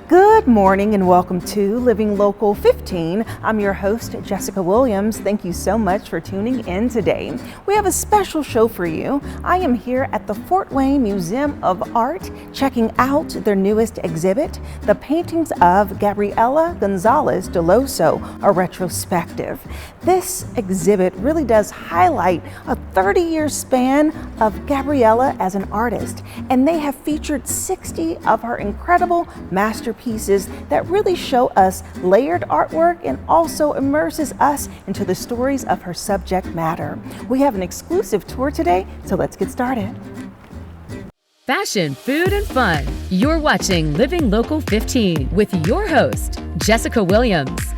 Good morning and welcome to Living Local 15. I'm your host, Jessica Williams. Thank you so much for tuning in today. We have a special show for you. I am here at the Fort Wayne Museum of Art, checking out their newest exhibit, the paintings of Gabriela Gonzalez Dellosso, a retrospective. This exhibit really does highlight a 30-year span of Gabriela as an artist, and they have featured 60 of her incredible masterpieces that really show us layered artwork and also immerses us into the stories of her subject matter. We have an exclusive tour today, so let's get started. Fashion, food, and fun. You're watching Living Local 15 with your host, Jessica Williams.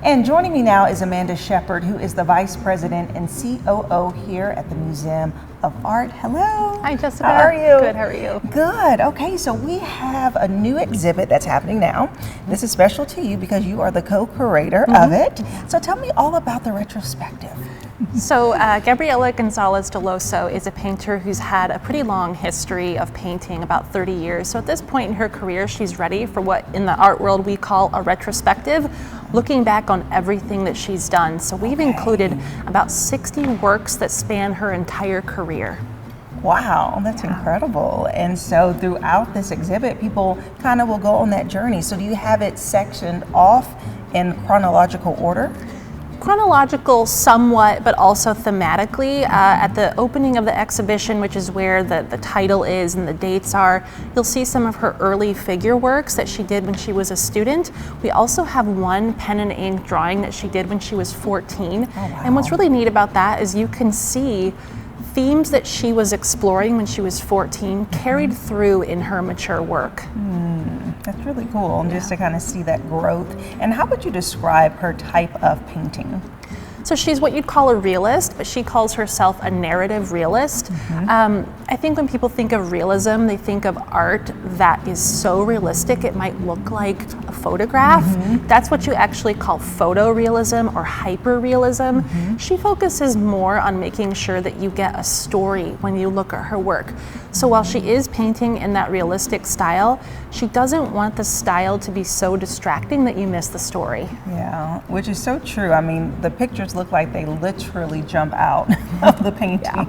And joining me now is Amanda Shepard, who is the Vice President and COO here at the Museum of Art. Hello. Hi, Jessica. How are you? Good, how are you? Good. Okay, so we have a new exhibit that's happening now. This is special to you because you are the co-curator of it. So tell me all about the retrospective. So Gabriela Gonzalez Dellosso is a painter who's had a pretty long history of painting, about 30 years. So at this point in her career, she's ready for what in the art world we call a retrospective, looking back on everything that she's done. So we've included about 60 works that span her entire career. Wow, that's incredible. And so throughout this exhibit, people kind of will go on that journey. So do you have it sectioned off in chronological order? Chronological somewhat, but also thematically. At the opening of the exhibition, which is where the title is and the dates are, you'll see some of her early figure works that she did when she was a student. We also have one pen and ink drawing that she did when she was 14. Oh, wow. And what's really neat about that is you can see themes that she was exploring when she was 14 carried through in her mature work. That's really cool, and just to kind of see that growth. And how would you describe her type of painting? So she's what you'd call a realist, but she calls herself a narrative realist. I think when people think of realism, they think of art that is so realistic it might look like a photograph. That's what you actually call photorealism or hyperrealism. She focuses more on making sure that you get a story when you look at her work. So while she is painting in that realistic style, she doesn't want the style to be so distracting that you miss the story. Yeah, which is so true. I mean, the pictures look like they literally jump out of the painting.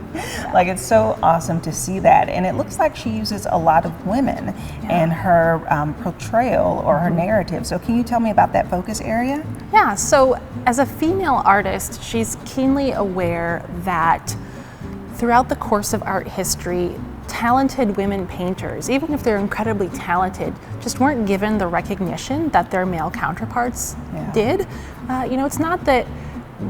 Like, it's so awesome to see that. And it looks like she uses a lot of women in her portrayal or her narrative. So can you tell me about that focus area? Yeah, so as a female artist, she's keenly aware that throughout the course of art history, talented women painters, even if they're incredibly talented, just weren't given the recognition that their male counterparts did. It's not that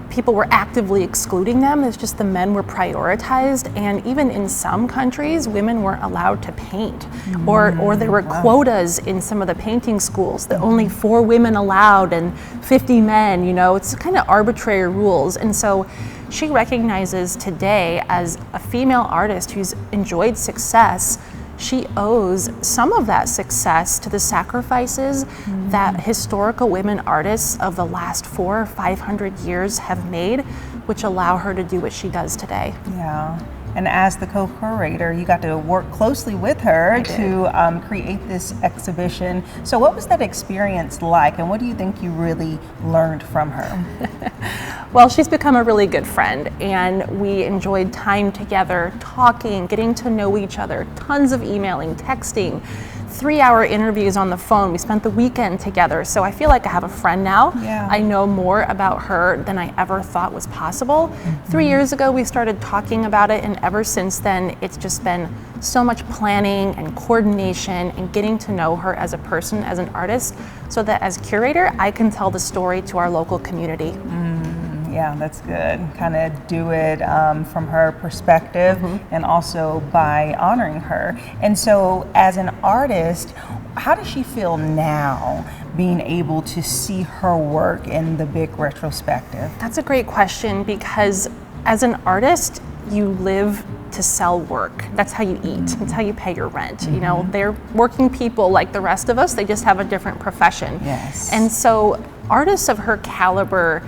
people were actively excluding them, it's just the men were prioritized, and even in some countries, women weren't allowed to paint, or there were quotas in some of the painting schools that only 4 women allowed and 50 men, it's kind of arbitrary rules. And so she recognizes today as a female artist who's enjoyed success, she owes some of that success to the sacrifices that historical women artists of the last 400 or 500 years have made, which allow her to do what she does today. Yeah. And as the co-curator, you got to work closely with her to create this exhibition. So what was that experience like, and what do you think you really learned from her? Well, she's become a really good friend, and we enjoyed time together, talking, getting to know each other, tons of emailing, texting, 3-hour interviews on the phone. We spent the weekend together, so I feel like I have a friend now. Yeah. I know more about her than I ever thought was possible. 3 years ago, we started talking about it, and ever since then, it's just been so much planning and coordination and getting to know her as a person, as an artist, so that as curator, I can tell the story to our local community. Yeah, that's good. Kind of do it from her perspective and also by honoring her. And so as an artist, how does she feel now being able to see her work in the big retrospective? That's a great question, because as an artist, you live to sell work. That's how you eat. That's how you pay your rent. You know, they're working people like the rest of us. They just have a different profession. Yes. And so artists of her caliber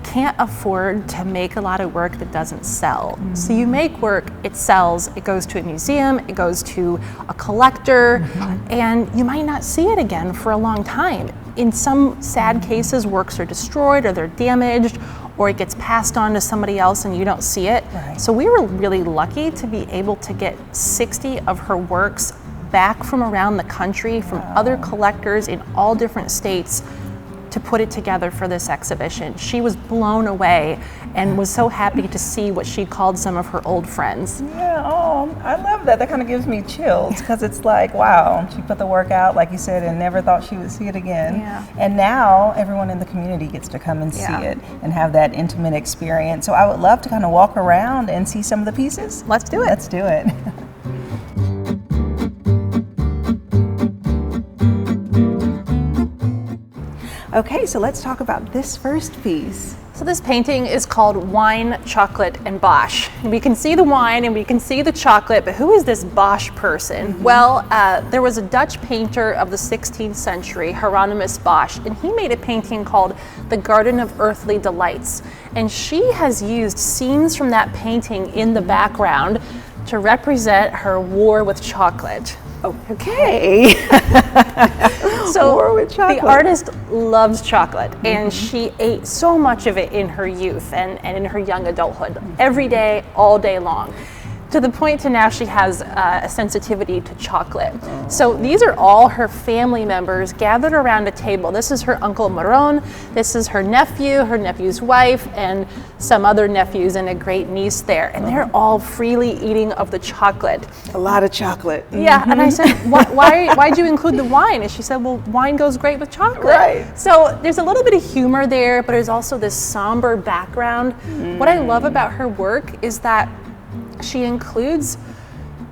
can't afford to make a lot of work that doesn't sell. So you make work, it sells, it goes to a museum, it goes to a collector, and you might not see it again for a long time. In some sad cases, works are destroyed or they're damaged, or it gets passed on to somebody else and you don't see it. Right. So we were really lucky to be able to get 60 of her works back from around the country, from other collectors in all different states, to put it together for this exhibition. She was blown away and was so happy to see what she called some of her old friends. Yeah, oh, I love that. That kind of gives me chills, because it's like, wow, she put the work out, like you said, and never thought she would see it again. Yeah. And now everyone in the community gets to come and see Yeah. it and have that intimate experience. So I would love to kind of walk around and see some of the pieces. Let's do it. Let's do it. Okay, so let's talk about this first piece. So this painting is called Wine, Chocolate, and Bosch. And we can see the wine and we can see the chocolate, but who is this Bosch person? Well, there was a Dutch painter of the 16th century, Hieronymus Bosch, and he made a painting called The Garden of Earthly Delights. And she has used scenes from that painting in the background to represent her war with chocolate. Okay. So War with chocolate. the artist loves chocolate, and she ate so much of it in her youth and in her young adulthood, every day, all day long, to the point to now she has a sensitivity to chocolate. So these are all her family members gathered around a table. This is her Uncle Maron, this is her nephew's wife, and some other nephews and a great niece there. And they're all freely eating of the chocolate. A lot of chocolate. Yeah, and I said, why'd you include the wine? And she said, well, wine goes great with chocolate. Right. So there's a little bit of humor there, but there's also this somber background. What I love about her work is that she includes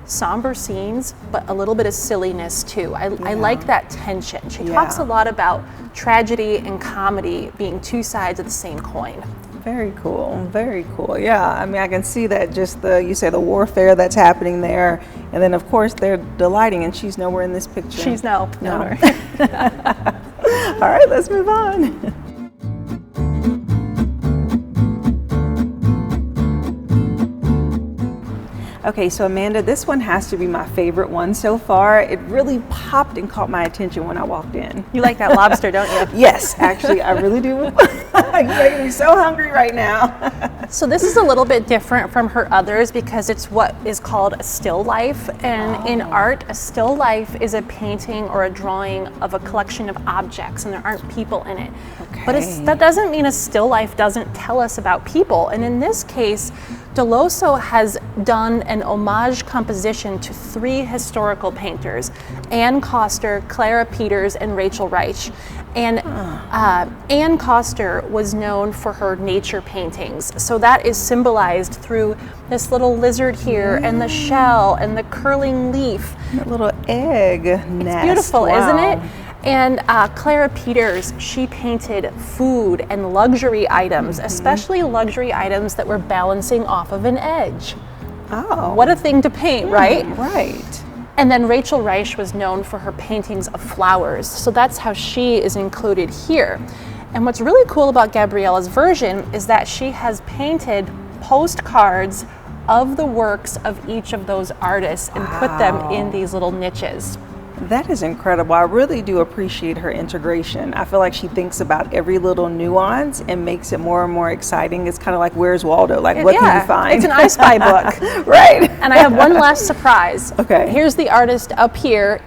somber scenes, but a little bit of silliness too. I like that tension. She talks a lot about tragedy and comedy being two sides of the same coin. Very cool, very cool. Yeah, I mean, I can see that, just you say the warfare that's happening there, and then of course they're delighting, and she's nowhere in this picture. She's no. All right, let's move on. Okay, so Amanda, this one has to be my favorite one so far. It really popped and caught my attention when I walked in. You like that lobster, don't you? Yes, actually, I really do. You're making me so hungry right now. So this is a little bit different from her others because it's what is called a still life. And in art, a still life is a painting or a drawing of a collection of objects, and there aren't people in it. Okay. But that doesn't mean a still life doesn't tell us about people. And in this case, Dellosso has done an homage composition to 3 historical painters, Anne Coster, Clara Peters, and Rachel Reich. And Anne Coster was known for her nature paintings. So that is symbolized through this little lizard here and the shell and the curling leaf. That little egg nest. It's beautiful, wow. isn't it? And Clara Peters, she painted food and luxury items, especially luxury items that were balancing off of an edge. Oh. What a thing to paint, right? Right. And then Rachel Reich was known for her paintings of flowers. So that's how she is included here. And what's really cool about Gabriela's version is that she has painted postcards of the works of each of those artists and put them in these little niches. That is incredible. I really do appreciate her integration. I feel like she thinks about every little nuance and makes it more and more exciting. It's kind of like Where's Waldo? Like, what can you find? It's an I Spy book. Right. And I have one last surprise. Okay. Here's the artist up here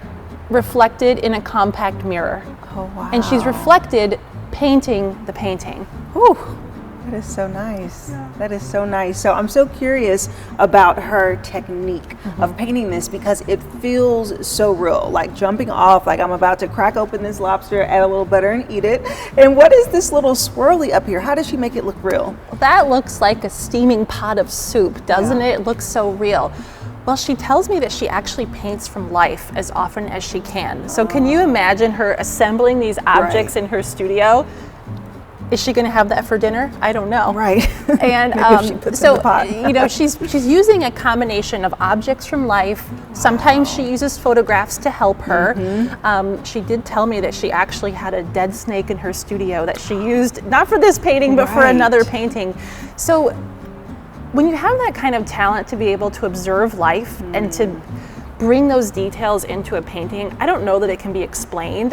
reflected in a compact mirror. Oh, wow. And she's reflected painting the painting. Whew. That is so nice. Yeah. That is so nice. So I'm so curious about her technique of painting this because it feels so real, like jumping off, like I'm about to crack open this lobster, add a little butter and eat it. And what is this little swirly up here? How does she make it look real? That looks like a steaming pot of soup, doesn't it? It looks so real. Well, she tells me that she actually paints from life as often as she can. So can you imagine her assembling these objects in her studio? Is she going to have that for dinner? I don't know. Right. And so, she's using a combination of objects from life. Sometimes she uses photographs to help her. She did tell me that she actually had a dead snake in her studio that she used, not for this painting, but for another painting. So when you have that kind of talent to be able to observe life and to bring those details into a painting, I don't know that it can be explained,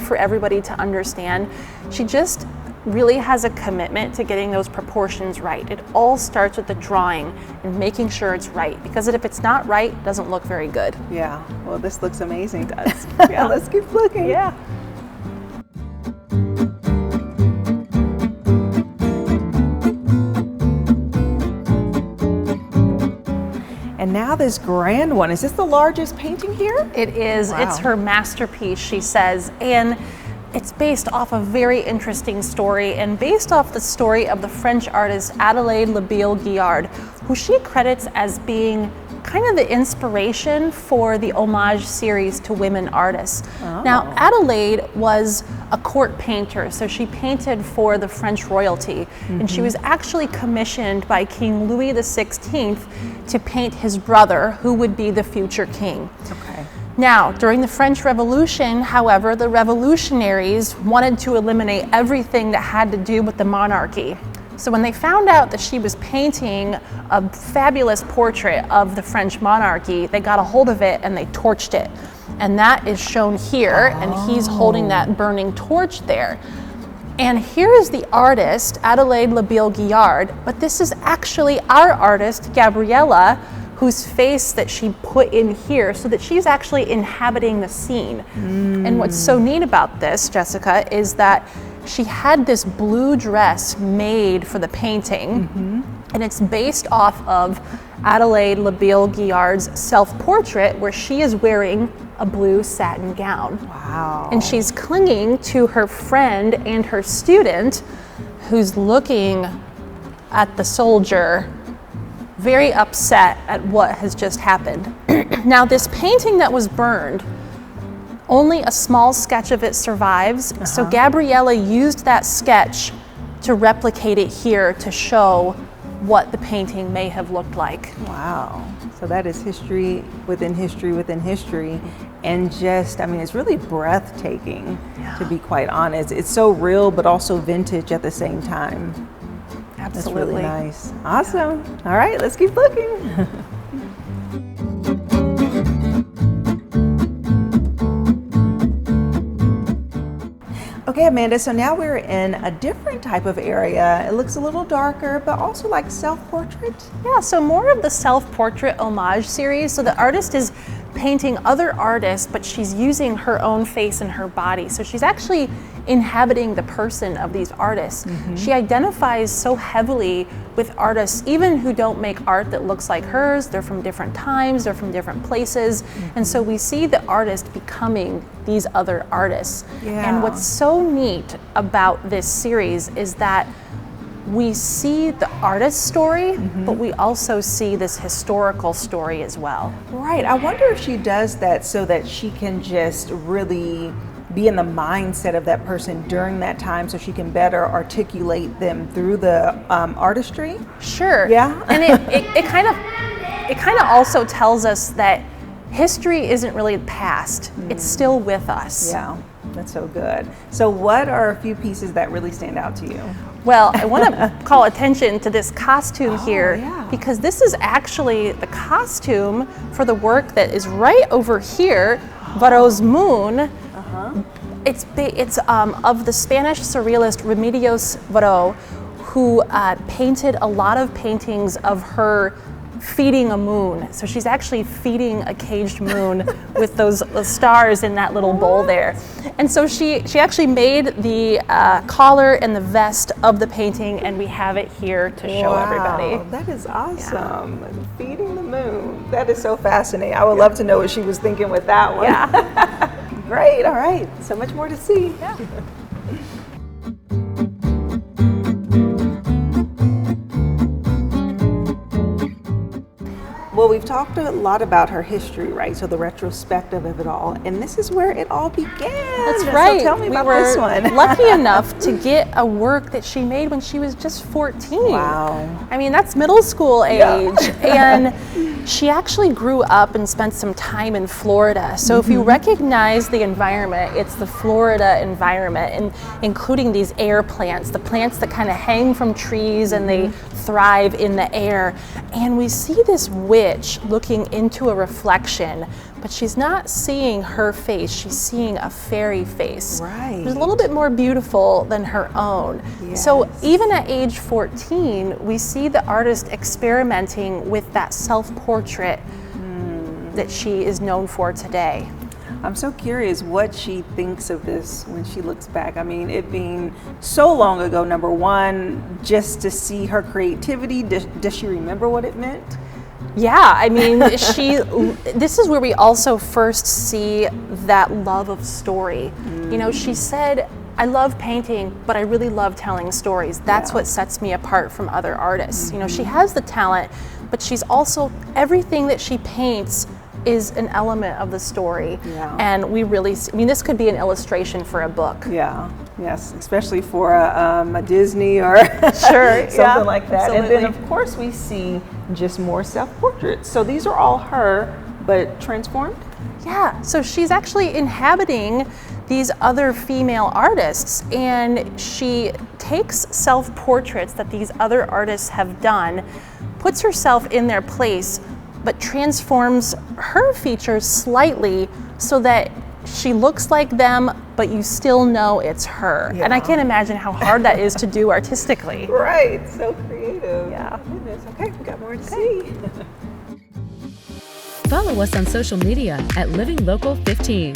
for everybody to understand. She just really has a commitment to getting those proportions right. It all starts with the drawing and making sure it's right, because if it's not right, it doesn't look very good. Yeah, well, this looks amazing. It does. Yeah, let's keep looking. Yeah. And now this grand one, is this the largest painting here? It is. Wow. It's her masterpiece, she says, and it's based off a very interesting story, and based off the story of the French artist Adelaide Labille-Guiard, who she credits as being kind of the inspiration for the Homage series to women artists. Oh. Now, Adelaide was a court painter, so she painted for the French royalty, and she was actually commissioned by King Louis XVI to paint his brother, who would be the future king. Okay. Now, during the French Revolution, however, the revolutionaries wanted to eliminate everything that had to do with the monarchy. So when they found out that she was painting a fabulous portrait of the French monarchy, they got a hold of it and they torched it. And that is shown here, and he's holding that burning torch there. And here is the artist, Adelaide Labille-Guiard, but this is actually our artist, Gabriela, whose face that she put in here, so that she's actually inhabiting the scene. And what's so neat about this, Jessica, is that she had this blue dress made for the painting, and it's based off of Adelaide Labille-Guiard's self-portrait, where she is wearing a blue satin gown. Wow. And she's clinging to her friend and her student, who's looking at the soldier, very upset at what has just happened. Now, this painting that was burned, only a small sketch of it survives. So Gabriela used that sketch to replicate it here to show what the painting may have looked like. Wow. So that is history within history within history. And just, I mean, it's really breathtaking, to be quite honest. It's so real, but also vintage at the same time. Absolutely. That's really nice. Awesome. All right, let's keep looking. Okay, Amanda, so now we're in a different type of area. It looks a little darker, but also like self-portrait. Yeah, so more of the self-portrait homage series. So the artist is painting other artists, but she's using her own face and her body. So she's actually inhabiting the person of these artists. She identifies so heavily with artists, even who don't make art that looks like hers. They're from different times, they're from different places. And so we see the artist becoming these other artists. And what's so neat about this series is that we see the artist's story, but we also see this historical story as well. Right, I wonder if she does that so that she can just really be in the mindset of that person during that time, so she can better articulate them through the artistry. Sure. Yeah. And it kind of also tells us that history isn't really the past; it's still with us. Yeah, that's so good. So, what are a few pieces that really stand out to you? Well, I want to call attention to this costume here, because this is actually the costume for the work that is right over here, Varro's Moon. It's of the Spanish surrealist Remedios Varro, who painted a lot of paintings of her feeding a moon. So she's actually feeding a caged moon with those stars in that little bowl there. And so she actually made the collar and the vest of the painting, and we have it here to show everybody. That is awesome. Feeding the moon. That is so fascinating. I would love to know what she was thinking with that one. Yeah. Great, all right. So much more to see. Yeah. Well, we've talked a lot about her history, right? So the retrospective of it all, and this is where it all began. That's right. So tell me about we were this one. lucky enough to get a work that she made when she was just 14. Wow. I mean, that's middle school age. Yeah. And she actually grew up and spent some time in Florida. So if you recognize the environment, it's the Florida environment, and including these air plants, the plants that kind of hang from trees and they thrive in the air. And we see this witch looking into a reflection, but she's not seeing her face, she's seeing a fairy face. Right. It's a little bit more beautiful than her own. Yes. So even at age 14, we see the artist experimenting with that self-portrait that she is known for today. I'm so curious what she thinks of this when she looks back. I mean, it being so long ago, number one, just to see her creativity, does she remember what it meant? Yeah, I mean, this is where we also first see that love of story. You know, she said, I love painting, but I really love telling stories. That's what sets me apart from other artists. You know, she has the talent, but she's also, everything that she paints is an element of the story. Yeah. And we really, I mean, this could be an illustration for a book. Yeah, yes, especially for a Disney or Sure, something like that. absolutely. And then of course we see just more self-portraits. So these are all her, but transformed? Yeah, so she's actually inhabiting these other female artists, and she takes self-portraits that these other artists have done, puts herself in their place, but transforms her features slightly so that she looks like them, but you still know it's her. Yeah. And I can't imagine how hard that is to do artistically. Right, so creative. Yeah. Oh, goodness. Okay, we got more to see. Follow us on social media at Living Local 15.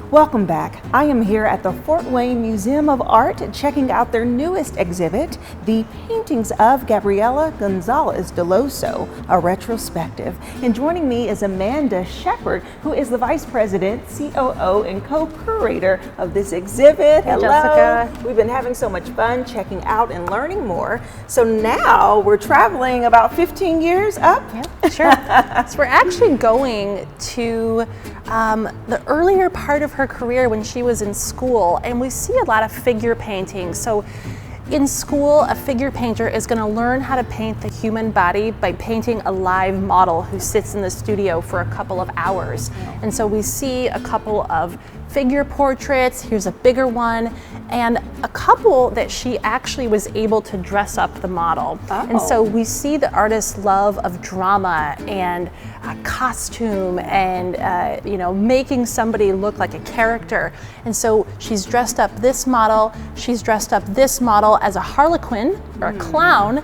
Welcome back. I am here at the Fort Wayne Museum of Art checking out their newest exhibit, the paintings of Gabriela Gonzales Dellosso, a retrospective. And joining me is Amanda Shepard, who is the Vice President, COO, and co-curator of this exhibit. Hey, Hello. Jessica. We've been having so much fun checking out and learning more. So now we're traveling about 15 years up. Yeah, sure. So we're actually going to the earlier part of her career when she was in school, and we see a lot of figure painting. So in school, a figure painter is going to learn how to paint the human body by painting a live model who sits in the studio for a couple of hours. And so we see a couple of figure portraits, here's a bigger one, and a couple that she actually was able to dress up the model. And so we see the artist's love of drama and costume and you know, making somebody look like a character. And so she's dressed up this model, she's dressed up this model as a harlequin or a clown,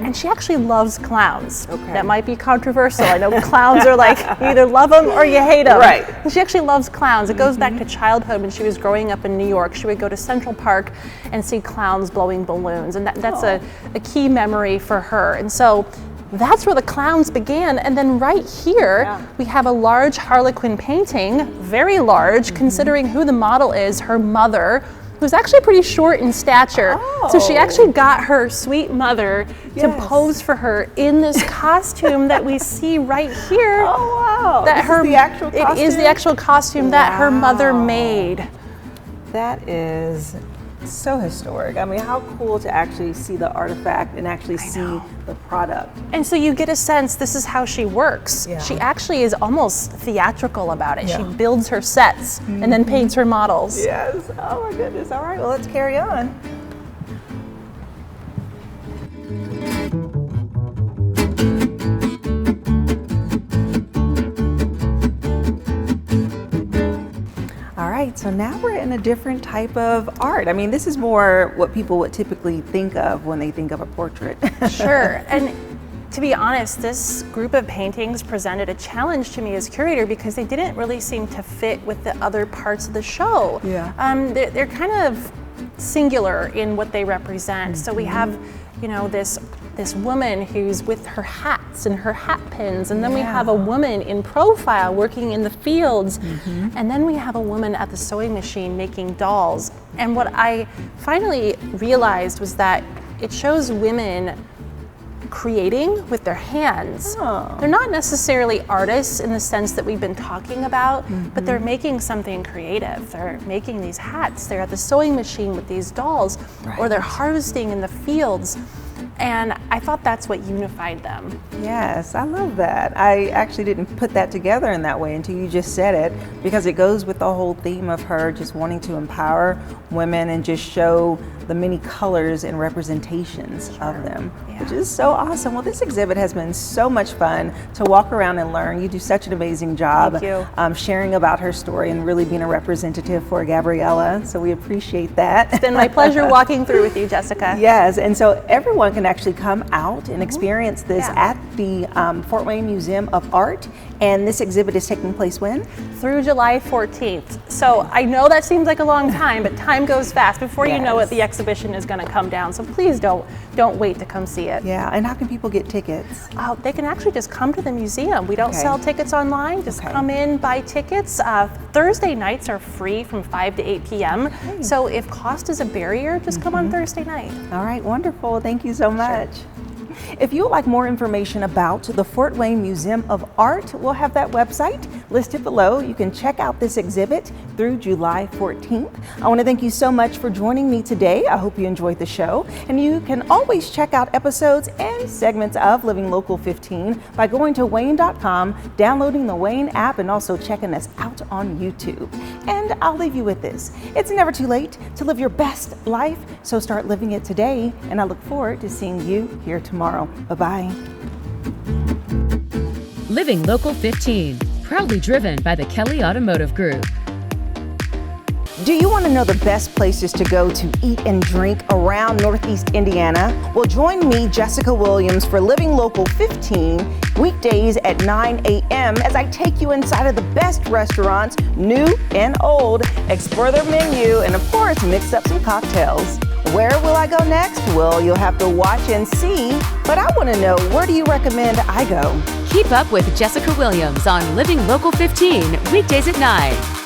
and she actually loves clowns. Okay. That might be controversial. I know clowns are like, you either love them or you hate them. Right. And she actually loves clowns. It goes back to childhood when she was growing up in New York. She would go to Central Park and see clowns blowing balloons, and that's a key memory for her. And so that's where the clowns began. And then right here, we have a large harlequin painting, very large, considering who the model is, her mother, who's actually pretty short in stature. So she actually got her sweet mother to pose for her in this costume that we see right here. Oh, wow. That This is the actual costume? It is the actual costume that her mother made. That is so historic. I mean, how cool to actually see the artifact and actually see the product. And so you get a sense this is how she works. Yeah. She actually is almost theatrical about it. Yeah. She builds her sets and then paints her models. Yes. Oh my goodness. All right. Well, let's carry on. All right, so now we're in a different type of art. I mean, this is more what people would typically think of when they think of a portrait. Sure. And to be honest, this group of paintings presented a challenge to me as curator because they didn't really seem to fit with the other parts of the show. Yeah. They're kind of singular in what they represent. So we have, you know, this this woman who's with her hats and her hat pins, and then we have a woman in profile working in the fields, and then we have a woman at the sewing machine making dolls. And what I finally realized was that it shows women creating with their hands. They're not necessarily artists in the sense that we've been talking about, but they're making something creative. They're making these hats, they're at the sewing machine with these dolls, or they're harvesting in the fields. And I thought that's what unified them. Yes, I love that. I actually didn't put that together in that way until you just said it, because it goes with the whole theme of her just wanting to empower women and just show the many colors and representations of them, which is so awesome. Well, this exhibit has been so much fun to walk around and learn. You do such an amazing job sharing about her story and really being a representative for Gabriela, so we appreciate that. It's been my pleasure walking through with you, Jessica. Yes, and so everyone can actually come out and experience this at the Fort Wayne Museum of Art, and this exhibit is taking place when? Through July 14th. So I know that seems like a long time, but time goes fast. Before you know it, the exhibition is going to come down. So please don't wait to come see it. Yeah, and how can people get tickets? They can actually just come to the museum. We don't sell tickets online. Just come in, buy tickets. Thursday nights are free from 5 to 8 p.m. So if cost is a barrier, just come on Thursday night. All right, wonderful. Thank you so much. If you would like more information about the Fort Wayne Museum of Art, we'll have that website listed below. You can check out this exhibit through July 14th. I want to thank you so much for joining me today. I hope you enjoyed the show. And you can always check out episodes and segments of Living Local 15 by going to WANE.com, downloading the WANE app, and also checking us out on YouTube. And I'll leave you with this. It's never too late to live your best life, so start living it today. And I look forward to seeing you here tomorrow. Bye-bye. Living Local 15, proudly driven by the Kelly Automotive Group. Do you want to know the best places to go to eat and drink around Northeast Indiana? Well, join me, Jessica Williams, for Living Local 15, weekdays at 9 a.m. as I take you inside of the best restaurants, new and old, explore their menu, and of course, mix up some cocktails. Where will I go next? Well, you'll have to watch and see, but I want to know, where do you recommend I go? Keep up with Jessica Williams on Living Local 15, weekdays at 9.